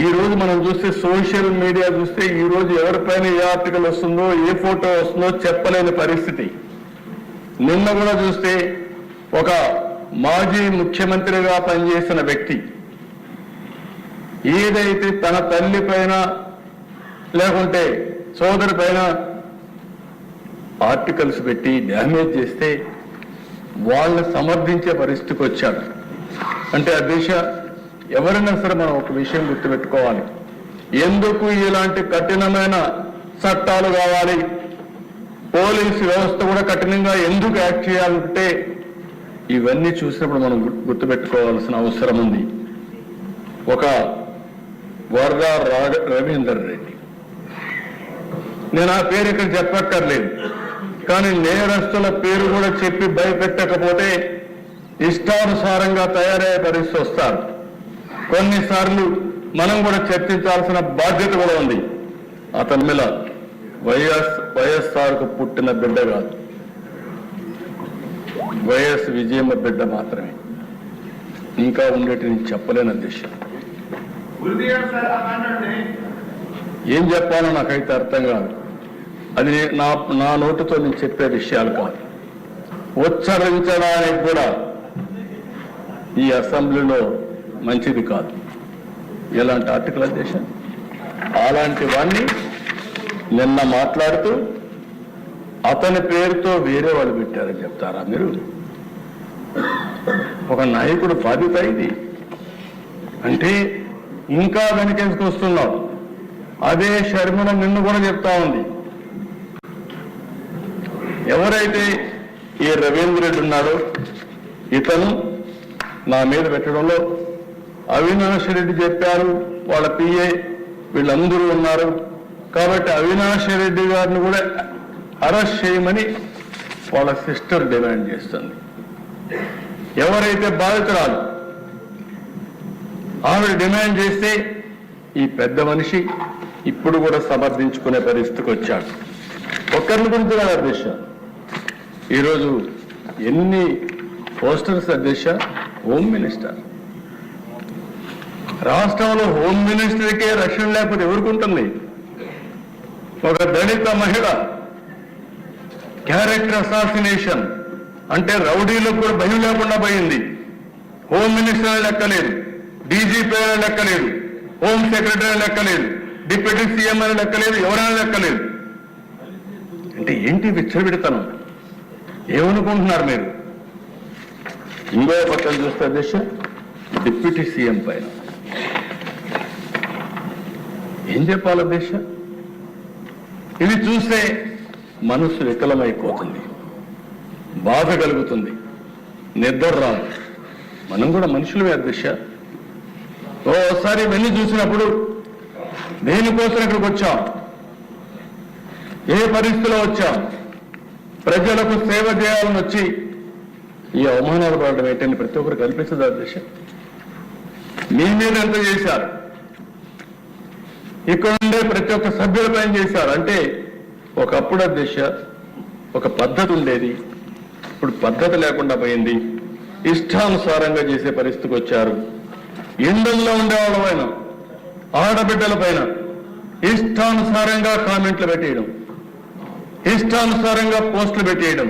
ఈ రోజు మనం చూస్తే సోషల్ మీడియా చూస్తే ఈ రోజు ఎవరిపైన ఏ ఆర్టికల్ వస్తుందో ఏ ఫోటో వస్తుందో చెప్పలేని పరిస్థితి. నిన్న కూడా చూస్తే ఒక మాజీ ముఖ్యమంత్రిగా పనిచేసిన వ్యక్తి ఏదైతే తన తల్లి పైన లేకుంటే సోదరి పైన ఆర్టికల్స్ పెట్టి డ్యామేజ్ చేస్తే వాళ్ళని సమర్థించే పరిస్థితికి వచ్చాడు. అంటే ఆ దేశ ఎవరైనా సరే మనం ఒక విషయం గుర్తుపెట్టుకోవాలి, ఎందుకు ఇలాంటి కఠినమైన చట్టాలు కావాలి, పోలీసు వ్యవస్థ కూడా కఠినంగా ఎందుకు యాక్ట్ చేయాలంటే ఇవన్నీ చూసినప్పుడు మనం గుర్తుపెట్టుకోవాల్సిన అవసరం ఉంది. ఒక వరద రవీందర్ రెడ్డి, నేను ఆ పేరు ఇక్కడ చెప్పక్కర్లేదు, కానీ నేరస్తుల పేరు కూడా చెప్పి భయపెట్టకపోతే ఇష్టానుసారంగా తయారయ్యే పరిస్థితి వస్తారు. కొన్నిసార్లు మనం కూడా చర్చించాల్సిన బాధ్యత కూడా ఉంది. అతని మీద వైఎస్ఆర్కు పుట్టిన బిడ్డ కాదు, వైఎస్ విజయమ్మ బిడ్డ మాత్రమే. ఇంకా ఉండేటి నేను చెప్పలేని అధ్యక్ష. ఏం చెప్పాలో నాకైతే అర్థం కాదు. అది నా నోటితో నేను చెప్పే విషయాలు కాదు, ఉచ్చరించడానికి కూడా ఈ అసెంబ్లీలో మంచిది కాదు ఎలాంటి ఆర్టికల్ అధ్యక్ష. అలాంటి వాడిని నిన్న మాట్లాడుతూ అతని పేరుతో వేరే వాళ్ళు పెట్టారని చెప్తారా మీరు? ఒక నాయకుడు బాధ్యత ఇది అంటే ఇంకా వెనకేసుకొస్తున్నావు. అదే షర్మిల నిన్ను కూడా చెప్తా ఉంది, ఎవరైతే ఈ రవీంద్ర రెడ్డి ఉన్నాడో ఇతను నా మీద పెట్టడంలో అవినాష్ రెడ్డి చెప్పారు, వాళ్ళ పిఏ వీళ్ళందరూ ఉన్నారు కాబట్టి అవినాష్ రెడ్డి గారిని కూడా అరెస్ట్ చేయమని వాళ్ళ సిస్టర్ డిమాండ్ చేస్తుంది. ఎవరైతే బాధితురాలు ఆవిడ డిమాండ్ చేస్తే ఈ పెద్ద మనిషి ఇప్పుడు కూడా సమర్థించుకునే పరిస్థితికి వచ్చాడు. ఒక్కరిని గురించి కాదు అధ్యక్ష, ఈరోజు ఎన్ని పోస్టర్స్ అధ్యక్ష. హోమ్ మినిస్టర్, రాష్ట్రంలో హోమ్ మినిస్టర్కే రక్షణ లేకపోతే ఎవరికి ఉంటుంది? ఒక దళిత మహిళ క్యారెక్టర్ అసాసినేషన్ అంటే రౌడీలకు కూడా భయం లేకుండా పోయింది. హోమ్ మినిస్టర్ లెక్కలేదు, డీజీపీ అని లెక్కలేదు, హోమ్ సెక్రటరీ లెక్కలేదు, డిప్యూటీ సీఎం అని లెక్కలేదు, ఎవరైనా లెక్కలేదు. అంటే ఏంటి విచ్చలవిడతనం? ఏమనుకుంటున్నారు మీరు? ఇంకో పక్కన చూస్తే అధ్యక్ష డిప్యూటీ సీఎం పైన ఏం చెప్పాలి అధ్యక్ష? ఇవి చూస్తే మనసు వికలమైపోతుంది, బాధ కలుగుతుంది, నిద్ర రాదు. మనం కూడా మనుషులమే అధ్యక్ష. ఓసారి ఇవన్నీ చూసినప్పుడు దేనికోసం ఇక్కడికి వచ్చాం, ఏ పరిస్థితిలో వచ్చాం, ప్రజలకు సేవ చేయాలని వచ్చి ఈ అవమానాలు పడడం ఏంటని ప్రతి ఒక్కరు కల్పించదు అధ్యక్ష. మీ మీద ఎంత చేశారు, ఇక్కడ ఉండే ప్రతి ఒక్క సభ్యులపైన చేశారు. అంటే ఒకప్పుడు అధ్యక్ష ఒక పద్ధతి ఉండేది, ఇప్పుడు పద్ధతి లేకుండా పోయింది, ఇష్టానుసారంగా చేసే పరిస్థితికి వచ్చారు. ఇండ్లలో ఉండే వాళ్ళ పైన, ఆడబిడ్డల పైన ఇష్టానుసారంగా కామెంట్లు పెట్టేయడం, ఇష్టానుసారంగా పోస్టులు పెట్టేయడం,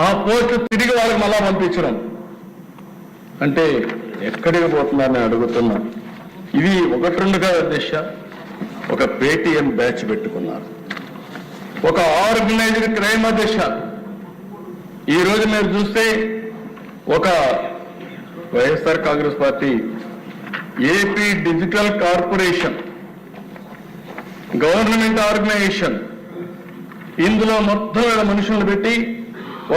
ఆ పోస్టులు తిరిగి వాళ్ళకి మళ్ళా పంపించడం. అంటే ఎక్కడికి పోతున్నారని అడుగుతున్నా. ఇవి ఒకటి రెండు కాదు అధ్యక్ష, ఒక పేటీఎం బ్యాచ్ పెట్టుకున్నారు, ఒక ఆర్గనైజ్డ్ క్రైమ్ అధ్యక్ష. ఈరోజు మీరు చూస్తే ఒక YSR Congress party AP digital corporation government organization, ఇందులో మొత్తం మనుషులను పెట్టి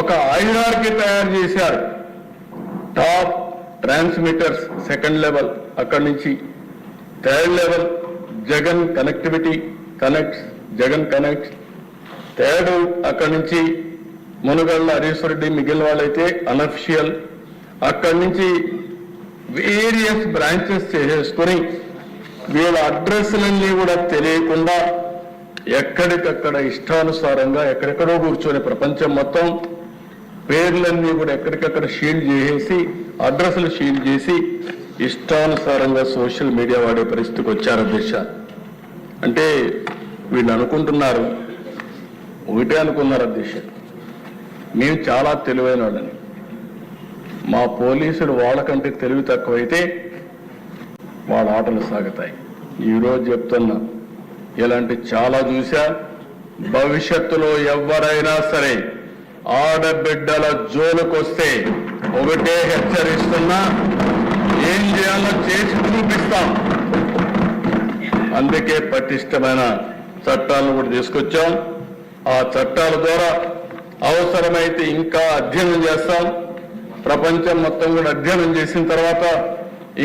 ఒక హైరార్కీ తయారు చేశారు. టాప్ ట్రాన్స్మిటర్స్ సెకండ్ లెవెల్, అక్కడి నుంచి third level Jagan connectivity connects, Jagan connects, third అక్కడి నుంచి మునుగళ్ళ హరీశ్వరెడ్డి, మిగిలిన వాళ్ళైతే అనఫిషియల్. అక్కడి నుంచి వేరియస్ బ్రాంచెస్ చేసేసుకొని వీళ్ళ అడ్రస్లన్నీ కూడా తెలియకుండా ఎక్కడికక్కడ ఇష్టానుసారంగా ఎక్కడెక్కడో కూర్చొని ప్రపంచం మొత్తం పేర్లన్నీ కూడా ఎక్కడికక్కడ షీల్డ్ చేసేసి, అడ్రస్లు షీల్డ్ చేసి ఇష్టానుసారంగా సోషల్ మీడియా వాడే పరిస్థితికి వచ్చారు అధ్యక్ష. అంటే వీళ్ళు అనుకుంటున్నారు, ఒకటే అనుకున్నారు అధ్యక్ష, మేము చాలా తెలివైన వాళ్ళని, మా పోలీసులు వాళ్ళకంటే తెలివి తక్కువైతే వాళ్ళ ఆటలు సాగుతాయి. ఈరోజు చెప్తున్నా, ఇలాంటి చాలా చూశా. భవిష్యత్తులో ఎవరైనా సరే ఆడబిడ్డల జోలుకొస్తే ఒకటే హెచ్చరిస్తున్నా, ఏం చేయాలో చేసి చూపిస్తాం. అందుకే పటిష్టమైన చట్టాలను కూడా తీసుకొచ్చాం. ఆ చట్టాల ద్వారా అవసరమైతే ఇంకా అధ్యయనం చేస్తాం. ప్రపంచం మొత్తం కూడా అధ్యయనం చేసిన తర్వాత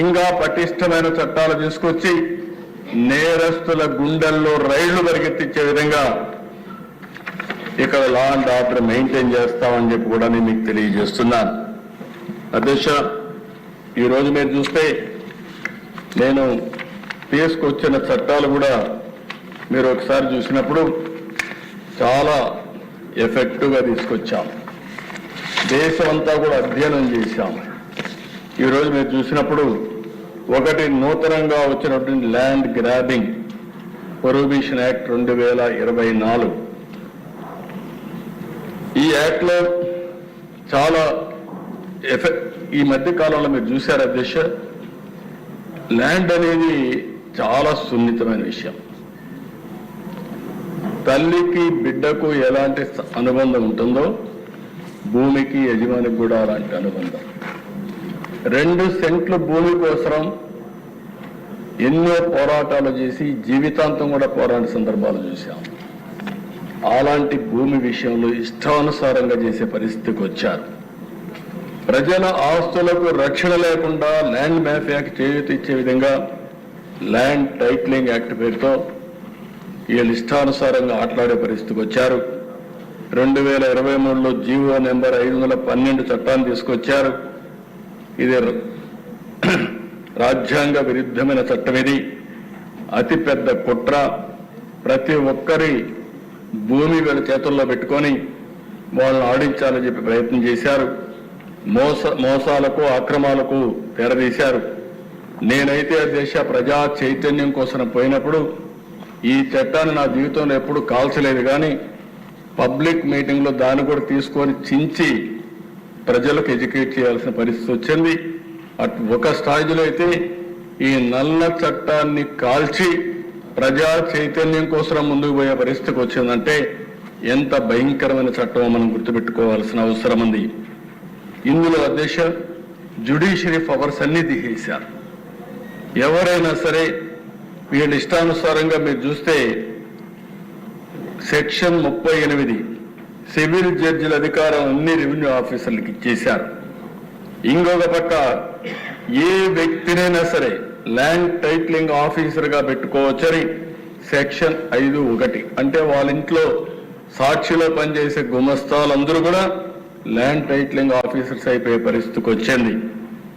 ఇంకా పటిష్టమైన చట్టాలు తీసుకొచ్చి నేరస్తుల గుండెల్లో రైళ్లు పరిగెత్తించే విధంగా ఇక్కడ లా అండ్ ఆర్డర్ మెయింటైన్ చేస్తామని చెప్పి కూడా నేను మీకు తెలియజేస్తున్నాను. అధ్యక్ష, ఈరోజు మీరు చూస్తే నేను తీసుకొచ్చిన చట్టాలు కూడా మీరు ఒకసారి చూసినప్పుడు చాలా ఎఫెక్టివ్గా తీసుకొచ్చాం. దేశమంతా కూడా అధ్యయనం చేశాం. ఈరోజు మీరు చూసినప్పుడు ఒకటి నూతనంగా వచ్చినటువంటి ల్యాండ్ గ్రాబింగ్ ప్రొహిబిషన్ యాక్ట్ 2024. ఈ యాక్ట్ లో చాలా ఈ మధ్య కాలంలో మీరు చూశారు అధ్యక్ష, ల్యాండ్ అనేది చాలా సున్నితమైన విషయం. తల్లికి బిడ్డకు ఎలాంటి అనుబంధం ఉంటుందో భూమికి యజమానికి కూడా అలాంటి అనుబంధం. 2 సెంట్ల భూమి కోసం ఎన్నో పోరాటాలు చేసి జీవితాంతం కూడా పోరాడే సందర్భాలు చూశాం. అలాంటి భూమి విషయంలో ఇష్టానుసారంగా చేసే పరిస్థితికి వచ్చారు. ప్రజల ఆస్తులకు రక్షణ లేకుండా ల్యాండ్ మాఫియాకి చేయూతిచ్చే విధంగా ల్యాండ్ టైటిలింగ్ యాక్ట్ పేరుతో వీళ్ళు ఇష్టానుసారంగా ఆటలాడే పరిస్థితికి వచ్చారు. 2023లో జీవో నెంబర్ 512 చట్టాన్ని తీసుకొచ్చారు. ఇది రాజ్యాంగ విరుద్ధమైన చట్టం. ఇది అతిపెద్ద కుట్ర. ప్రతి ఒక్కరి భూమి వీళ్ళ చేతుల్లో పెట్టుకొని వాళ్ళని ఆడించాలని చెప్పి ప్రయత్నం చేశారు. మోసాలకు అక్రమాలకు తెరదీశారు. నేనైతే దేశ ప్రజా చైతన్యం కోసం పోయినప్పుడు ఈ చట్టాన్ని నా జీవితంలో ఎప్పుడు కాల్చలేదు, కానీ పబ్లిక్ మీటింగ్లో దాన్ని కూడా తీసుకొని చించి ప్రజలకు ఎడ్యుకేట్ చేయాల్సిన పరిస్థితి వచ్చింది. ఒక స్థాయిలో అయితే ఈ నల్ల చట్టాన్ని కాల్చి ప్రజా చైతన్యం కోసం ముందుకు పోయే పరిస్థితికి వచ్చిందంటే ఎంత భయంకరమైన చట్టమో మనం గుర్తుపెట్టుకోవాల్సిన అవసరం ఉంది. ఇందులో అధ్యక్ష జ్యుడిషియరీ పవర్స్ అన్ని తీసేశారు. ఎవరైనా సరే వీళ్ళ ఇష్టానుసారంగా మీరు చూస్తే సెక్షన్ 38 సివిల్ జడ్జిల అధికారం అన్ని రెవెన్యూ ఆఫీసర్లకు ఇచ్చేశారు. ఇంకొక పక్క ఏ వ్యక్తినైనా సరే ల్యాండ్ టైటిలింగ్ ఆఫీసర్గా పెట్టుకోవచ్చని సెక్షన్ 5(1) అంటే వాళ్ళ ఇంట్లో సాక్షిలో పనిచేసే గుమస్తాలందరూ కూడా ల్యాండ్ టైటిలింగ్ ఆఫీసర్స్ అయిపోయే పరిస్థితికి వచ్చింది.